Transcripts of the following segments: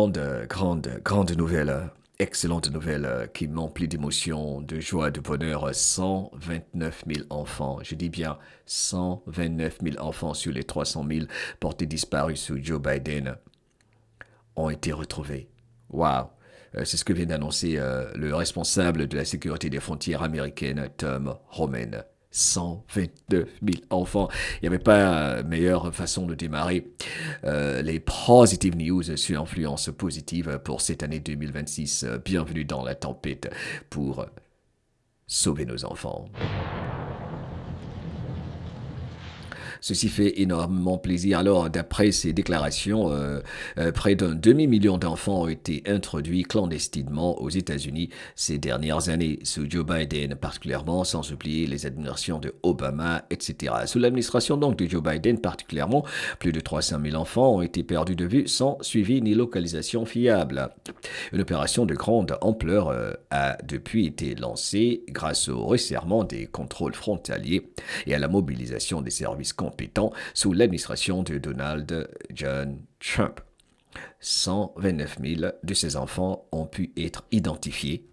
Grande nouvelle, excellente nouvelle qui m'emplit d'émotion, de joie, de bonheur. 129 000 enfants, je dis bien 129 000 enfants sur les 300 000 portés disparus sous Joe Biden ont été retrouvés. Waouh! C'est ce que vient d'annoncer le responsable de la sécurité des frontières américaines, Tom Homan. 129 000 enfants. Il n'y avait pas meilleure façon de démarrer les positive news sur influence positive pour cette année 2026. Bienvenue dans la tempête pour sauver nos enfants. Ceci fait énormément plaisir. Alors, d'après ces déclarations, près d'un demi-million d'enfants ont été introduits clandestinement aux États-Unis ces dernières années, sous Joe Biden particulièrement, sans oublier les administrations de Obama, etc. Sous l'administration donc de Joe Biden particulièrement, plus de 300 000 enfants ont été perdus de vue sans suivi ni localisation fiable. Une opération de grande ampleur a depuis été lancée grâce au resserrement des contrôles frontaliers et à la mobilisation des services compétents sous l'administration de Donald John Trump. 129 000 de ces enfants ont pu être identifiés,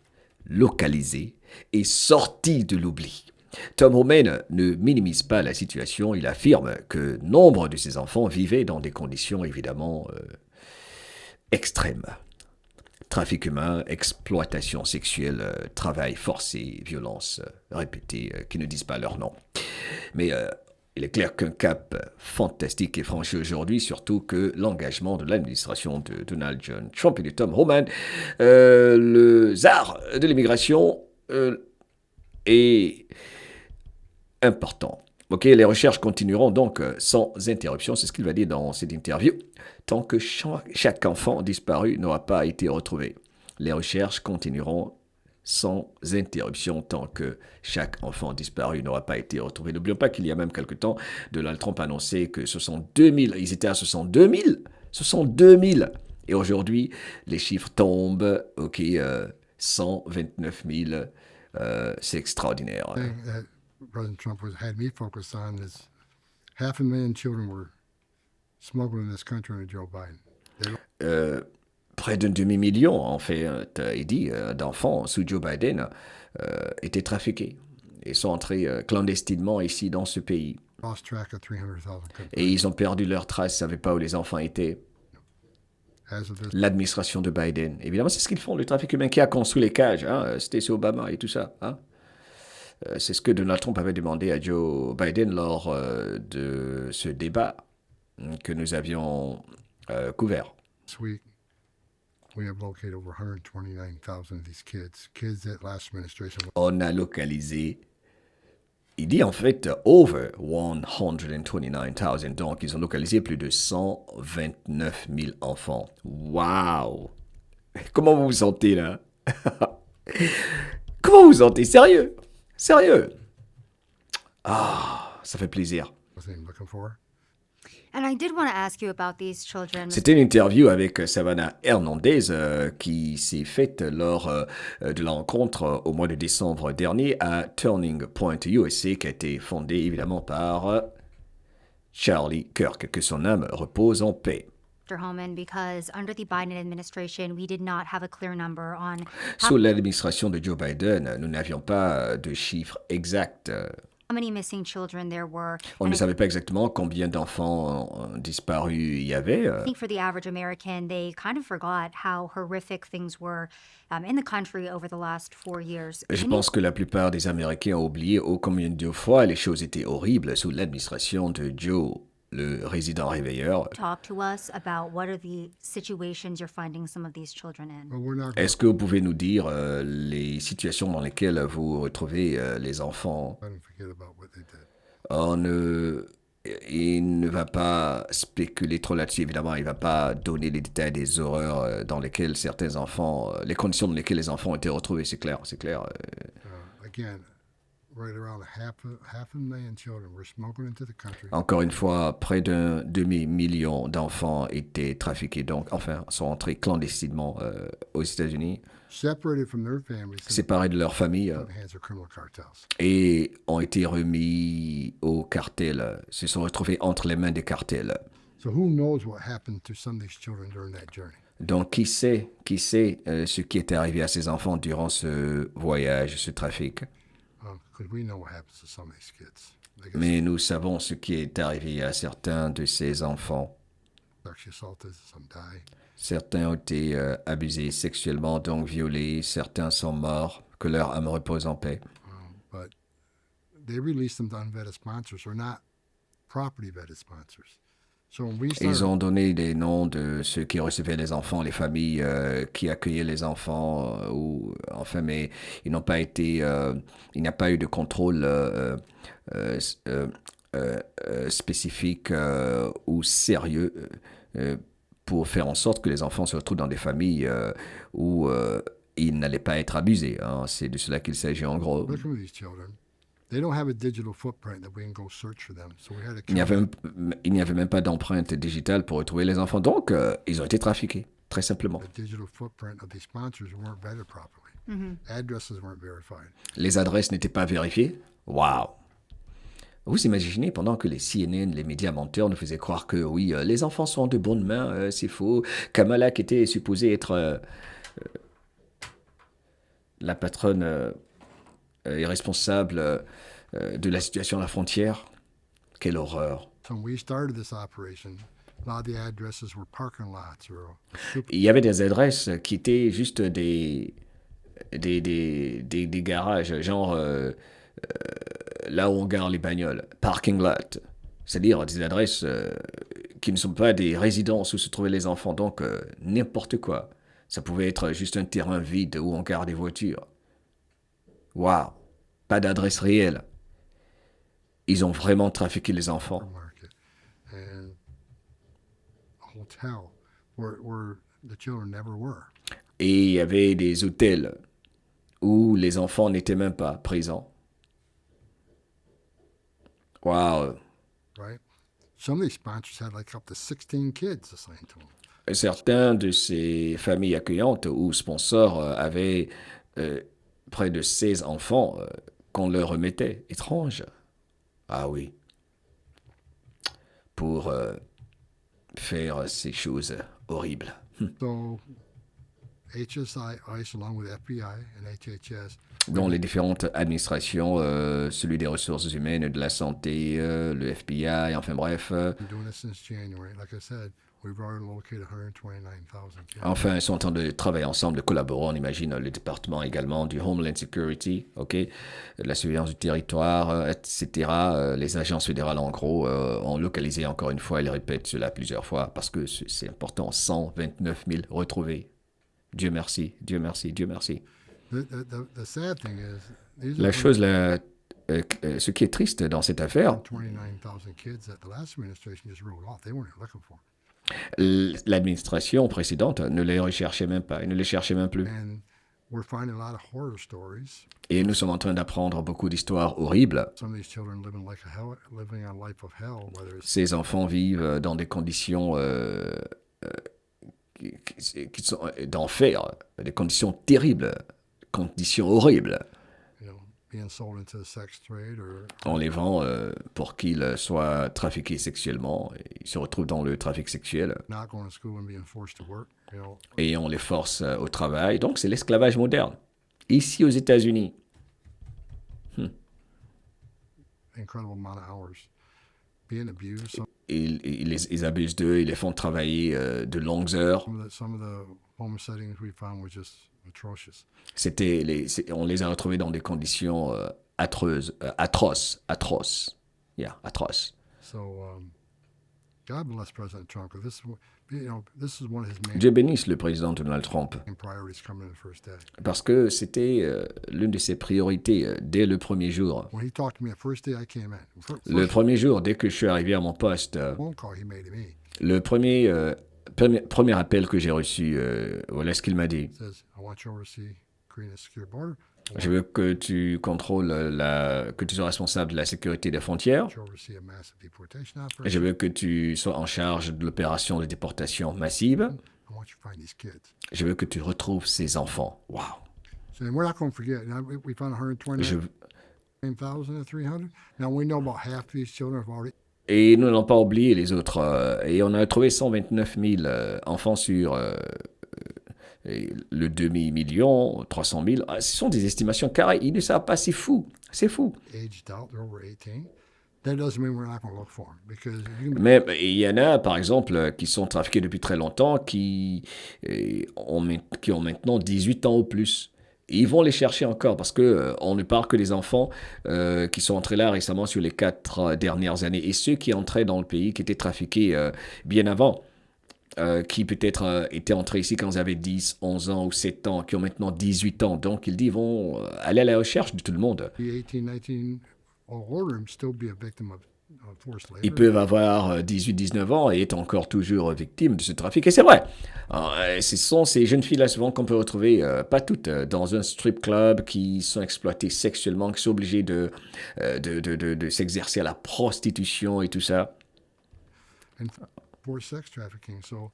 localisés et sortis de l'oubli. Tom Homan ne minimise pas la situation, il affirme que nombre de ces enfants vivaient dans des conditions évidemment extrêmes. Trafic humain, exploitation sexuelle, travail forcé, violence répétée, qui ne disent pas leur nom. Mais il est clair qu'un cap fantastique est franchi aujourd'hui, surtout que l'engagement de l'administration de Donald John Trump et de Tom Homan, le tsar de l'immigration, est important. Ok, les recherches continueront donc sans interruption, c'est ce qu'il va dire dans cette interview, tant que chaque enfant disparu n'aura pas été retrouvé. Les recherches continueront sans interruption tant que chaque enfant disparu n'aura pas été retrouvé. N'oublions pas qu'il y a même quelque temps, Donald Trump a annoncé que 62 000, ils étaient à 62 000, 62 000. Et aujourd'hui, les chiffres tombent, ok, 129 000, c'est extraordinaire. President Trump had me focused on is 500,000 children were smuggled in this country under Joe Biden. Près d'un demi-million, en fait, il dit, d'enfants sous Joe Biden étaient trafiqués et sont entrés clandestinement ici dans ce pays. Lost track of 300,000. Et ils ont perdu leur trace, ils ne savaient pas où les enfants étaient. L'administration de Biden, évidemment, c'est ce qu'ils font, le trafic humain qui a construit les cages, hein, c'était sur Obama et tout ça, hein. C'est ce que Donald Trump avait demandé à Joe Biden lors de ce débat que nous avions couvert. This week, we have located over 129,000 of these kids that last administration. On a localisé, il dit en fait over 129,000, donc ils ont localisé plus de 129 000 enfants. Waouh! Comment vous vous sentez là? Comment vous vous sentez? Sérieux? Sérieux? Ah, ça fait plaisir. And I did want to ask you about these children. C'était une interview avec Savannah Hernandez qui s'est faite lors de la rencontre au mois de décembre dernier à Turning Point USA, qui a été fondée évidemment par Charlie Kirk, que son âme repose en paix. Homan, because under the Biden administration, we did not have a clear number on Sous l'administration de Joe Biden, nous n'avions pas de chiffres exacts. how many missing children there were. On ne savait pas exactement combien d'enfants disparus il y avait. I think for the average American, they kind of forgot how horrific things were in the country over the last 4 years. Je pense que la plupart des Américains ont oublié combien de fois les choses étaient horribles sous l'administration de Joe, le résident réveilleur. Talk to us about what are the situations you're finding some of these children in. Est-ce que vous pouvez nous dire les situations dans lesquelles vous retrouvez les enfants? Il ne va pas spéculer trop là-dessus, évidemment. Il ne va pas donner les détails des horreurs dans lesquelles certains enfants, les conditions dans lesquelles les enfants ont été retrouvés, c'est clair, c'est clair. Encore une fois, près d'un demi-million d'enfants étaient trafiqués, donc, enfin, sont entrés clandestinement aux États-Unis, séparés de leur famille et ont été remis aux cartels, se sont retrouvés entre les mains des cartels. Donc, qui sait ce qui est arrivé à ces enfants durant ce voyage, ce trafic. Because we know what happens to some of these kids. They get Mais nous savons ce qui est arrivé à certains de ces enfants. sexually assaulted, some die. Certains ont été abusés sexuellement, donc violés. Certains sont morts. Que leur âme repose en paix. But they release them to unvetted sponsors or not property vetted sponsors. So when we Ils started, ont donné les noms de ceux qui recevaient les enfants, les familles qui accueillaient les enfants, ou enfin, mais ils n'ont pas été, il n'y a pas eu de contrôle spécifique ou sérieux pour faire en sorte que les enfants se retrouvent dans des familles où ils n'allaient pas être abusés. Hein. C'est de cela qu'il s'agit en gros. looking at these children, they don't have a digital footprint that we can go search for them. So we had to Il n'y kill avait, them. il n'y avait même pas d'empreinte digitale pour retrouver les enfants. Donc, ils ont été trafiqués, très simplement. The digital footprint of these sponsors weren't vetted properly. Addresses weren't verified. Les adresses n'étaient pas vérifiées. Waouh! Vous imaginez, pendant que les CNN, les médias menteurs nous faisaient croire que oui, les enfants sont de bonnes mains, c'est faux. Kamala, qui était supposée être la patronne et responsable de la situation à la frontière, quelle horreur. So when we started this operation, a lot of the addresses were parking lots or super. Il y avait des adresses qui étaient juste des garages, genre là où on gare les bagnoles, parking lot. C'est-à-dire des adresses qui ne sont pas des résidences où se trouvaient les enfants. Donc, n'importe quoi. Ça pouvait être juste un terrain vide où on gare des voitures. Waouh! Pas d'adresse réelle. Ils ont vraiment trafiqué les enfants. Market and a hotel where the children never were. Et il y avait des hôtels où les enfants n'étaient même pas présents. Waouh! Right? Some of these sponsors had like up to 16 kids assigned to them. Certains de ces familles accueillantes ou sponsors avaient près de 16 enfants qu'on leur remettait. Étrange. Ah oui. Pour faire ces choses horribles. So HSI, ICE, along with FBI and HHS, Dont les différentes administrations, celui des ressources humaines, de la santé, le FBI, enfin bref. been doing this since January. Like I said, we've already located 129,000 kids. Enfin, ils sont en train de travailler ensemble, de collaborer. On imagine le département également du Homeland Security, ok, de la surveillance du territoire, etc. Les agences fédérales, en gros, ont localisé encore une fois, ils répètent cela plusieurs fois, parce que c'est important, 129 000 retrouvés. Dieu merci, Dieu merci, Dieu merci. The sad thing is, these La are chose, ce qui est triste dans cette affaire, 129,000 kids that the last administration just wrote off. They weren't even looking for. l'administration précédente ne les recherchait même pas, ils ne les cherchaient même plus. And we're finding a lot of horror stories. Et nous sommes en train d'apprendre beaucoup d'histoires horribles. Some of these children living a life of hell, whether it's Ces enfants vivent dans des conditions qui sont d'enfer, des conditions terribles, conditions horribles. being sold into the sex trade or On les vend pour qu'ils soient trafiqués sexuellement. Ils se retrouvent dans le trafic sexuel not going to school and being forced to work. et on les force au travail. Donc c'est l'esclavage moderne. Ici aux États-Unis, Incredible amount of hours being abused. ils abusent d'eux, ils les font travailler de longues heures. Some of the home settings we found were just atrocious. On les a retrouvés dans des conditions atroces. Yeah, atroces. So God bless President Trump, because this is one of his main Dieu bénisse le président Donald Trump, priorities coming in the first day. parce que c'était l'une de ses priorités dès le premier jour. When he talked to me the first day I came in, Le premier jour, dès que je suis arrivé à mon poste, phone call he made to me le premier appel que j'ai reçu, voilà ce qu'il m'a dit. says, I want you to oversee creating a secure border. Je veux que tu contrôles que tu sois responsable de la sécurité des frontières. You oversee a massive deportation Je operation. veux que tu sois en charge de l'opération de déportation massive. I want you to find these kids. Je veux que tu retrouves ces enfants. Waouh. So and we're not going to forget. Now, we found Je, 129,300. Now we know about half of these children have already Et nous n'allons pas oublier les autres. Et on a trouvé 129 000 enfants sur et le demi-million, 300 000. Ah, ce sont des estimations carrées. Ils ne savent pas, c'est fou. C'est fou. aged out, they're over 18. That doesn't mean we're not going to look for them because you can be Mais il y en a, par exemple, qui sont trafiqués depuis très longtemps, qui ont maintenant 18 ans ou plus. Et ils vont les chercher encore parce que on ne parle que des enfants qui sont entrés là récemment sur les 4 dernières années et ceux qui entraient dans le pays, qui étaient trafiqués bien avant, qui peut-être étaient entrés ici quand ils avaient 10, 11 ans ou 7 ans, qui ont maintenant 18 ans. Donc il dit ils vont aller à la recherche de tout le monde. 18, 19 or older and still be a victim of forced Ils labor. peuvent avoir 18, 19 ans et être encore toujours victimes de ce trafic. Et c'est vrai, ce sont ces jeunes filles-là souvent qu'on peut retrouver, pas toutes, dans un strip club, qui sont exploitées sexuellement, qui sont obligées de s'exercer à la prostitution et tout ça, And forced sex trafficking. So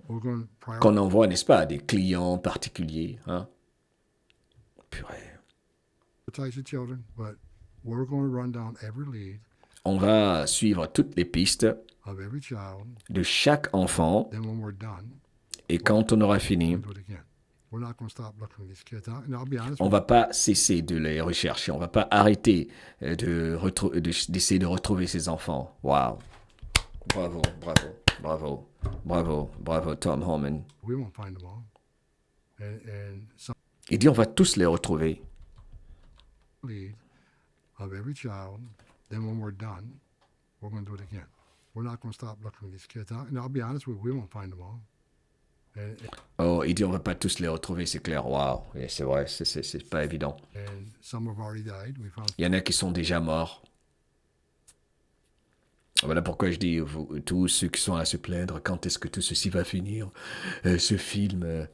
we're going to qu'on envoie, n'est-ce pas, à des clients particuliers. Hein? Purée. prioritize the children, but we're going to run down every lead On va suivre toutes les pistes of every child. de chaque enfant Then when we're done, et quand on aura fini, we'll do it again. We're not going to stop looking at these kids. And I'll be honest on with va pas cesser de les rechercher, on va pas arrêter d'essayer de retrouver ces enfants. Waouh. Bravo, bravo, bravo, bravo, bravo, Tom Homan. you, we won't find them all. And some Il dit on va tous les retrouver. lead of every child. Then when we're done, we're going to do it again. We're not going to stop looking at these kids. And I'll be honest with you, we won't find them all. Oh, il dit on va pas tous les retrouver, c'est clair. Waouh, et c'est vrai, c'est pas évident. And some have already died. We found Il y en a qui sont déjà morts. Voilà pourquoi je dis, tous ceux qui sont à se plaindre, quand est-ce que tout ceci va finir? Ce film.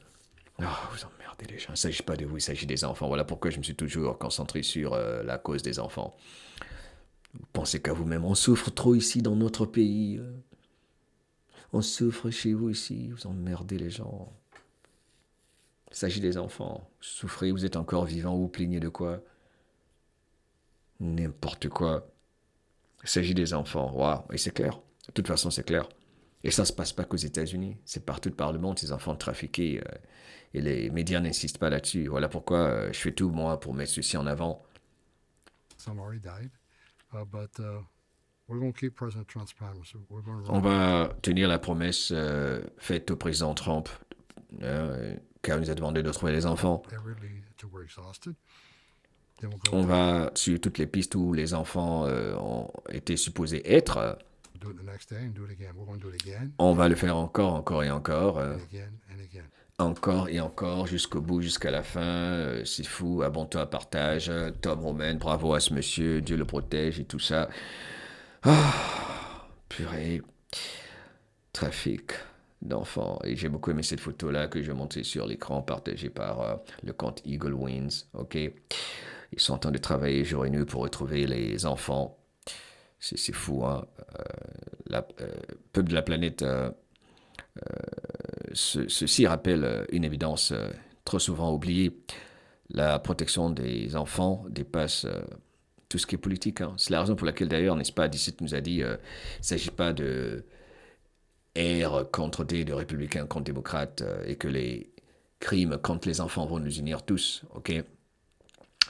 Vous emmerdez les gens. Il ne s'agit pas de vous, il s'agit des enfants. Voilà pourquoi je me suis toujours concentré sur la cause des enfants. Vous pensez qu'à vous-même, on souffre trop ici dans notre pays. On souffre chez vous ici, vous emmerdez les gens. Il s'agit des enfants. Vous souffrez, vous êtes encore vivant, vous plaignez de quoi? N'importe quoi. Il s'agit des enfants. Waouh, et c'est clair. De toute façon, c'est clair. Et ça ne se passe pas qu'aux États-Unis. C'est partout par le monde, ces enfants trafiqués. Et les médias n'insistent pas là-dessus. Voilà pourquoi je fais tout, moi, pour mettre ceci en avant. some already died. But we're going to keep President Trump's promise. We're going to On run va tenir la promesse faite au président Trump, car il nous a demandé de trouver les enfants. every lead until we're exhausted. Then we'll On go va suivre toutes les pistes où les enfants ont été supposés être. do it the next day and do it again. We're going to do it again, On va le faire encore, encore et encore. and again, and again. Encore et encore, jusqu'au bout, jusqu'à la fin. C'est fou, abonne-toi, partage. Tom Roman, bravo à ce monsieur, Dieu le protège et tout ça. Purée. Trafic d'enfants. Et j'ai beaucoup aimé cette photo-là que je vais montrer sur l'écran, partagée par le compte Eagle Wins. Ok. Ils sont en train de travailler jour et nuit pour retrouver les enfants. C'est fou, hein. Peuple de la planète. Ceci rappelle une évidence trop souvent oubliée. La protection des enfants dépasse tout ce qui est politique. Hein. C'est la raison pour laquelle d'ailleurs, n'est-ce pas, Dissett nous a dit, il ne s'agit pas de R contre D, de républicains contre démocrates, et que les crimes contre les enfants vont nous unir tous, ok?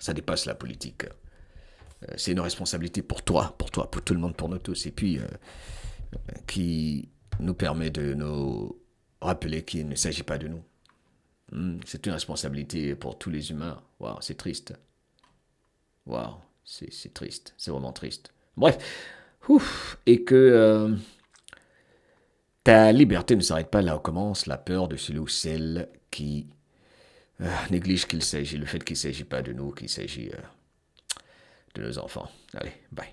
Ça dépasse la politique. C'est une responsabilité pour toi, pour tout le monde, pour nous tous. Et puis, qui nous permet de nous rappeler qu'il ne s'agit pas de nous. C'est une responsabilité pour tous les humains. Waouh, c'est triste. Waouh, c'est triste. C'est vraiment triste. Bref, et que ta liberté ne s'arrête pas là où commence la peur de celui ou celle qui néglige le fait qu'il ne s'agit pas de nous, qu'il s'agit de nos enfants. Allez, bye.